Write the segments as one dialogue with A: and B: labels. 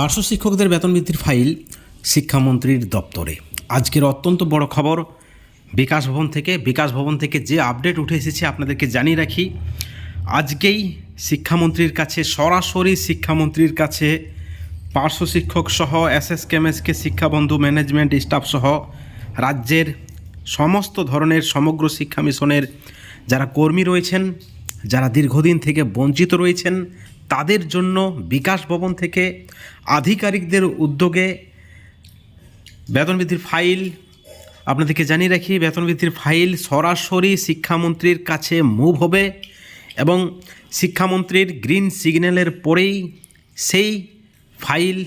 A: পার্শ্ব শিক্ষকদের বেতন বৃদ্ধির ফাইল শিক্ষামন্ত্রীর দপ্তরে। আজকের অত্যন্ত বড় খবর বিকাশ ভবন থেকে যে আপডেট উঠে এসেছে আপনাদেরকে জানিয়ে রাখি। আজকেই শিক্ষামন্ত্রীর কাছে সরাসরি পার্শ্ব শিক্ষক সহ এসএসকেএমএসকে শিক্ষাবন্ধু ম্যানেজমেন্ট স্টাফ সহ রাজ্যের সমস্ত ধরনের সমগ্র শিক্ষা মিশনের যারা কর্মী রয়েছেন, যারা দীর্ঘদিন থেকে বঞ্চিত রয়েছেন, তাদের জন্য বিকাশ ভবন থেকে আধিকারিকদের উদ্যোগে বেতন বৃদ্ধির ফাইল আপনাদেরকে জানিয়ে রাখি। বেতন বৃদ্ধির ফাইল সরাসরি শিক্ষামন্ত্রীর কাছে মুভ হবে এবং শিক্ষামন্ত্রীর গ্রিন সিগন্যালের পরেই সেই ফাইল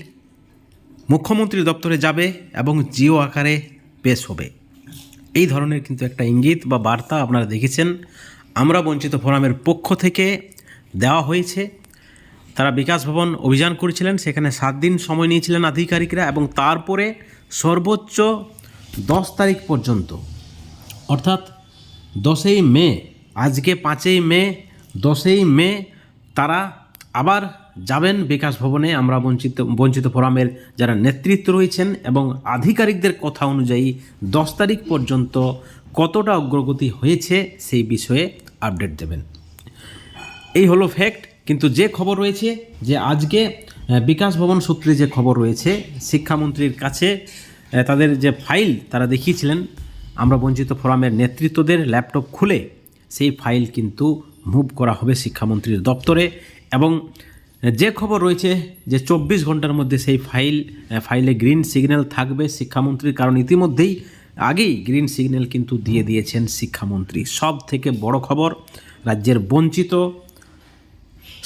A: মুখ্যমন্ত্রীর দপ্তরে যাবে এবং জিও আকারে পেশ হবে। এই ধরনের কিন্তু একটা ইঙ্গিত বা বার্তা আপনারা দেখেছেন আমরা বঞ্চিত ফোরামের পক্ষ থেকে দেওয়া হয়েছে। তারা বিকাশ ভবন অভিযান করেছিলেন, সেখানে 7 দিন সময় নিয়েছিলেন আধিকারিকরা এবং তারপরে সর্বোচ্চ 10 তারিখ পর্যন্ত, অর্থাৎ 10ই মে, আজকে 5ই মে, 10ই মে তারা আবার যাবেন বিকাশ ভবনে। আমরা বঞ্চিত ফোরামের যারা নেতৃত্ব রয়েছেন এবং আধিকারিকদের কথা অনুযায়ী 10 তারিখ পর্যন্ত কতটা অগ্রগতি হয়েছে সেই বিষয়ে আপডেট দেবেন। এই হলো ফ্যাক্ট। কিন্তু যে খবর রয়েছে যে আজকে বিকাশ ভবন সূত্রে যে খবর রয়েছে, শিক্ষামন্ত্রীর কাছে তাদের যে ফাইল তারা দেখিয়েছিলেন, আমরা বঞ্চিত ফোরামের নেতৃত্বদের ল্যাপটপ খুলে সেই ফাইল কিন্তু মুভ করা হবে শিক্ষামন্ত্রীর দপ্তরে। এবং যে খবর রয়েছে যে 24 ঘন্টার মধ্যে সেই ফাইলে গ্রিন সিগন্যাল থাকবে শিক্ষামন্ত্রীর, কারণ ইতিমধ্যেই আগেই গ্রিন সিগন্যাল কিন্তু দিয়ে দিয়েছেন শিক্ষামন্ত্রী। সব থেকে বড় খবর, রাজ্যের বঞ্চিত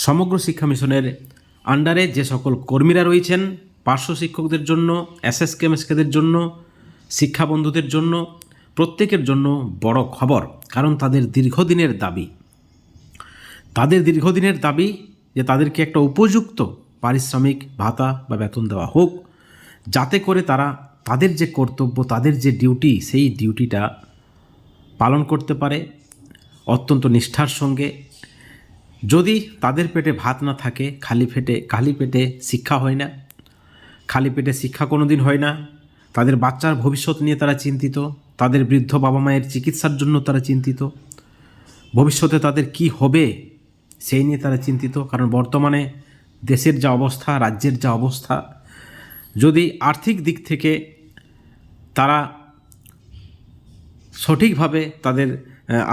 A: সমগ্র শিক্ষা মিশনের আন্ডারে যে সকল কর্মীরা রয়েছেন, পার্শ্ব শিক্ষকদের জন্য, এসএসকেএমএসকেদের জন্য, শিক্ষাবন্ধুদের জন্য, প্রত্যেকের জন্য বড় খবর। কারণ তাদের দীর্ঘদিনের দাবি যে তাদেরকে একটা উপযুক্ত পারিশ্রমিক ভাতা বা বেতন দেওয়া হোক, যাতে করে তারা তাদের যে কর্তব্য, তাদের যে ডিউটি, সেই ডিউটিটা পালন করতে পারে অত্যন্ত নিষ্ঠার সঙ্গে। যদি তাদের পেটে ভাত না থাকে, খালি পেটে শিক্ষা হয় না, খালি পেটে শিক্ষা কোনো দিন হয় না। তাদের বাচ্চার ভবিষ্যৎ নিয়ে তারা চিন্তিত, তাদের বৃদ্ধ বাবা মায়ের চিকিৎসার জন্য তারা চিন্তিত, ভবিষ্যতে তাদের কি হবে সেই নিয়ে তারা চিন্তিত। কারণ বর্তমানে দেশের যা অবস্থা, রাজ্যের যা অবস্থা, যদি আর্থিক দিক থেকে তারা সঠিকভাবে তাদের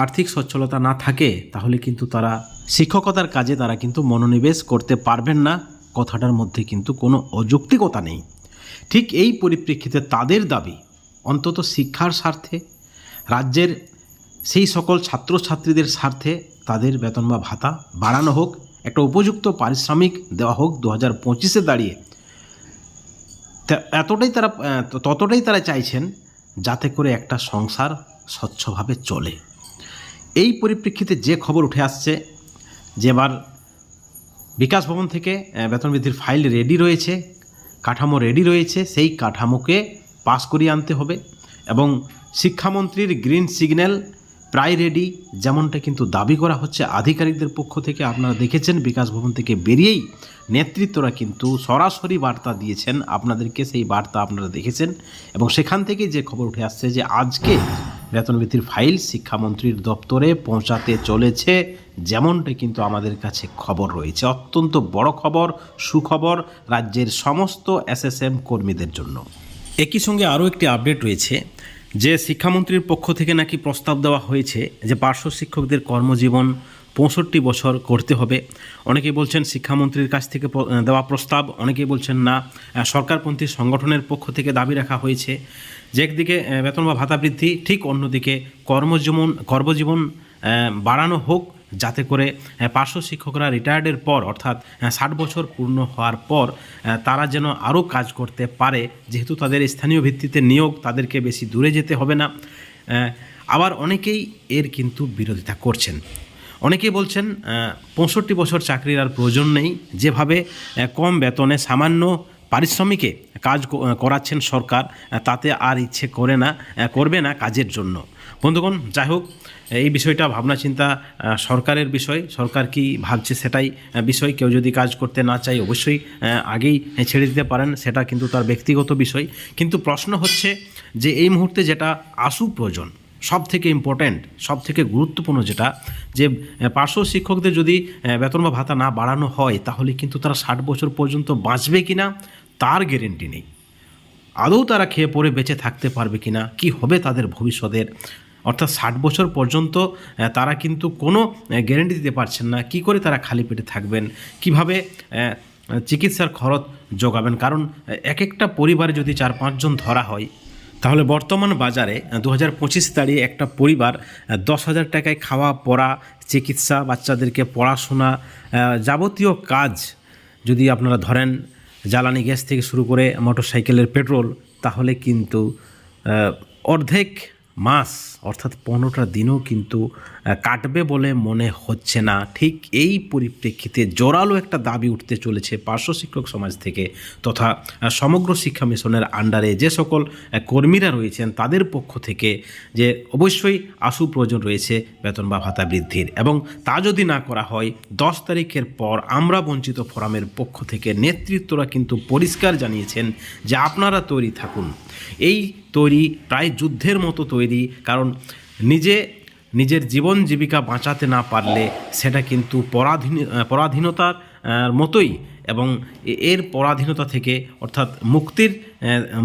A: আর্থিক সচ্ছলতা না থাকে, তাহলে কিন্তু তারা শিক্ষকতার কাজে তারা কিন্তু মনোনিবেশ করতে পারবেন না। কথাটার মধ্যে কিন্তু কোনো অযৌক্তিকতা নেই। ঠিক এই পরিপ্রেক্ষিতে তাদের দাবি অন্তত শিক্ষার স্বার্থে, রাজ্যের সেই সকল ছাত্রছাত্রীদের স্বার্থে তাদের বেতন বা ভাতা বাড়ানো হোক, একটা উপযুক্ত পারিশ্রমিক দেওয়া হোক 2025-এ দাঁড়িয়ে। ততটাই তারা চাইছেন যাতে করে একটা সংসার স্বচ্ছভাবে চলে। এই পরিপ্রেক্ষিতে যে খবর উঠে আসছে যে এবার বিকাশ ভবন থেকে বেতন বৃদ্ধির ফাইল রেডি রয়েছে, কাঠামো রেডি রয়েছে, সেই কাঠামোকে পাস করিয়ে আনতে হবে এবং শিক্ষামন্ত্রীর গ্রিন সিগন্যাল প্রায় রেডি, যেমনটা কিন্তু দাবি করা হচ্ছে আধিকারিকদের পক্ষ থেকে। আপনারা দেখেছেন বিকাশ ভবন থেকে বেরিয়েই নেতৃত্বরা কিন্তু সরাসরি বার্তা দিয়েছেন আপনাদেরকে, সেই বার্তা আপনারা দেখেছেন। এবং সেখান থেকে যে খবর উঠে আসছে যে আজকে বেতন বৃদ্ধির ফাইল শিক্ষামন্ত্রীর দপ্তরে পৌঁছাতে চলেছে, যেমনটা কিন্তু আমাদের কাছে খবর রয়েছে। অত্যন্ত বড় খবর, সুখবর রাজ্যের সমস্ত এসএসএম কর্মীদের জন্য। একই সঙ্গে আরও একটি আপডেট রয়েছে যে শিক্ষামন্ত্রীর পক্ষ থেকে নাকি প্রস্তাব দেওয়া হয়েছে যে পার্শ্ব শিক্ষকদের কর্মজীবন 65 বছর করতে হবে। অনেকেই বলছেন শিক্ষামন্ত্রীর কাছ থেকে দেওয়া প্রস্তাব, অনেকেই বলছেন না সরকারপন্থী সংগঠনের পক্ষ থেকে দাবি রাখা হয়েছে যে একদিকে বেতন বা ভাতা বৃদ্ধি, ঠিক অন্যদিকে কর্মজীবন বাড়ানো হোক, যাতে করে পার্শ্ব শিক্ষকরা রিটায়ার্ডের পর, অর্থাৎ 60 বছর পূর্ণ হওয়ার পর তারা যেন আরও কাজ করতে পারে, যেহেতু তাদের স্থানীয় ভিত্তিতে নিয়োগ, তাদেরকে বেশি দূরে যেতে হবে না। আবার অনেকেই এর কিন্তু বিরোধিতা করছেন। অনেকেই বলছেন 65 বছর চাকরির আর প্রয়োজন নেই, যেভাবে কম বেতনে সামান্য পারিশ্রমিকে কাজ করাচ্ছেন সরকার, তাতে আর ইচ্ছে করবে না কাজের জন্য। বন্ধুগণ, যাই হোক, এই বিষয়টা ভাবনা চিন্তা সরকারের বিষয়। সরকার কি ভাবছে সেটাই বিষয়। কেউ যদি কাজ করতে না চায় অবশ্যই আগেই ছেড়ে দিতে পারেন, সেটা কিন্তু তার ব্যক্তিগত বিষয়। কিন্তু প্রশ্ন হচ্ছে যে এই মুহূর্তে যেটা আশু প্রয়োজন, সব থেকে ইম্পর্ট্যান্ট, সব থেকে গুরুত্বপূর্ণ যেটা, যে পার্শ্ব শিক্ষকদের যদি বেতন বা ভাতা না বাড়ানো হয় তাহলে কিন্তু তারা 60 বছর পর্যন্ত বাঁচবে কিনা তার গ্যারেন্টি নেই। আদৌ তারা খেয়ে পরে বেঁচে থাকতে পারবে কিনা, কি হবে তাদের ভবিষ্যতের, অর্থাৎ 60 বছর পর্যন্ত তারা কিন্তু কোনো গ্যারেন্টি দিতে পারছেন না। কি করে তারা খালি পেটে থাকবেন, কিভাবে চিকিৎসার খরচ যোগাবেন? কারণ এক একটা পরিবারে যদি 4-5 জন ধরা হয়, তাহলে বর্তমান বাজারে 2025 দাঁড়িয়ে একটা পরিবার 10,000 টাকায় খাওয়া পড়া, চিকিৎসা, বাচ্চাদেরকে পড়াশোনা, যাবতীয় কাজ যদি আপনারা ধরেন, জ্বালানি গ্যাস থেকে শুরু করে মোটরসাইকেলের পেট্রোল, তাহলে কিন্তু অর্ধেক মাস অর্থাৎ 15টা দিনও কিন্তু কাটবে বলে মনে হচ্ছে না। ঠিক এই পরিপ্রেক্ষিতে জোরালো একটা দাবি উঠতে চলেছে পার্শ্ব শিক্ষক সমাজ থেকে তথা সমগ্র শিক্ষা মিশনের আন্ডারে যে সকল কর্মীরা রয়েছেন তাদের পক্ষ থেকে, যে অবশ্যই আশু প্রয়োজন রয়েছে বেতন বা ভাতা বৃদ্ধির। এবং তা যদি না করা হয় 10 তারিখের পর আমরা বঞ্চিত ফোরামের পক্ষ থেকে নেতৃত্বরা কিন্তু পরিষ্কার জানিয়েছেন যে আপনারা তৈরি থাকুন। এই তৈরি প্রায় যুদ্ধের মতো তৈরি, কারণ নিজের জীবন জীবিকা বাঁচাতে না পারলে সেটা কিন্তু পরাধীনতার মতোই, এবং এর পরাধীনতা থেকে অর্থাৎ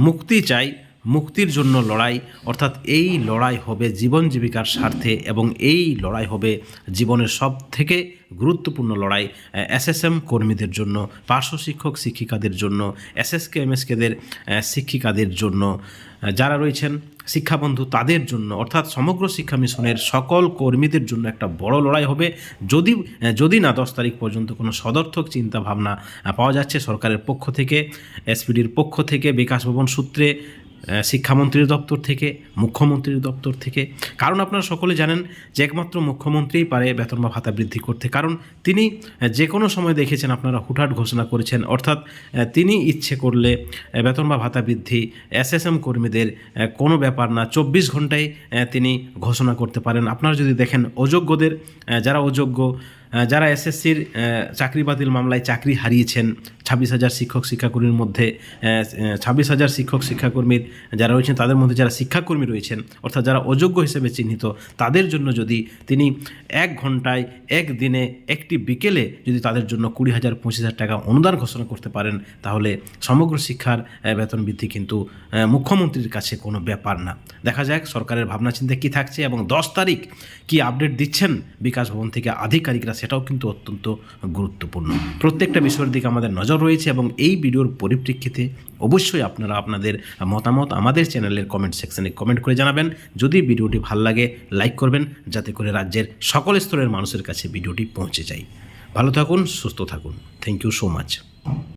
A: মুক্তি চাই, মুক্তির জন্য লড়াই, অর্থাৎ এই লড়াই হবে জীবন জীবিকার স্বার্থে, এবং এই লড়াই হবে জীবনের সব থেকে গুরুত্বপূর্ণ লড়াই এসএসএম কর্মীদের জন্য, পার্শ্ব শিক্ষক শিক্ষিকাদের জন্য, এসএসকে এমএসকেদের শিক্ষিকাদের জন্য, যারা রয়েছেন শিক্ষাবন্ধু তাদের জন্য, অর্থাৎ সমগ্র শিক্ষা মিশনের সকল কর্মীদের জন্য একটা বড় লড়াই হবে। যদি না 10 তারিখ পর্যন্ত কোনো সদর্থক চিন্তা ভাবনা পাওয়া যাচ্ছে সরকারের পক্ষ থেকে, এসপিডির পক্ষ থেকে, বিকাশ ভবন সূত্রে, শিক্ষামন্ত্রীর দপ্তর থেকে, মুখ্যমন্ত্রীর দপ্তর থেকে। কারণ আপনারা সকলে জানেন যে একমাত্র মুখ্যমন্ত্রীই পারে বেতন বা ভাতা বৃদ্ধি করতে, কারণ তিনি যে কোনো সময় দেখেছেন আপনারা হুটহাট ঘোষণা করেছেন, অর্থাৎ তিনি ইচ্ছে করলে বেতন বা ভাতা বৃদ্ধি এসএসএম কর্মীদের কোনো ব্যাপার না, 24 ঘন্টায় তিনি ঘোষণা করতে পারেন। আপনারা যদি দেখেন অযোগ্যদের, যারা অযোগ্য, যারা এসএসসির চাকরি বাতিল মামলায় চাকরি হারিয়েছেন, 26,000 শিক্ষক শিক্ষাকর্মীর মধ্যে 26,000 শিক্ষক শিক্ষাকর্মীর যারা রয়েছেন তাদের মধ্যে যারা শিক্ষাকর্মী রয়েছেন, অর্থাৎ যারা অযোগ্য হিসেবে চিহ্নিত, তাদের জন্য যদি তিনি 1 ঘন্টায়, 1 দিনে, একটি বিকেলে যদি তাদের জন্য 20,000 25,000 টাকা অনুদান ঘোষণা করতে পারেন, তাহলে সমগ্র শিক্ষার বেতন বৃদ্ধি কিন্তু মুখ্যমন্ত্রীর কাছে কোনো ব্যাপার না। দেখা যাক সরকারের ভাবনা চিন্তা কী থাকছে, এবং 10 তারিখ কি আপডেট দিচ্ছেন বিকাশ ভবন থেকে আধিকারিকরা, সেটাও কিন্তু অত্যন্ত গুরুত্বপূর্ণ। প্রত্যেকটা বিষয়ের দিকে আমাদের নজর রয়েছে, এবং এই ভিডিওর পরিপ্রেক্ষিতে অবশ্যই আপনারা আপনাদের মতামত আমাদের চ্যানেলের কমেন্ট সেকশনে কমেন্ট করে জানাবেন। যদি ভিডিওটি ভালো লাগে লাইক করবেন, যাতে করে রাজ্যের সকল স্তরের মানুষের কাছে ভিডিওটি পৌঁছে যায়। ভালো থাকুন, সুস্থ থাকুন। Thank you so much.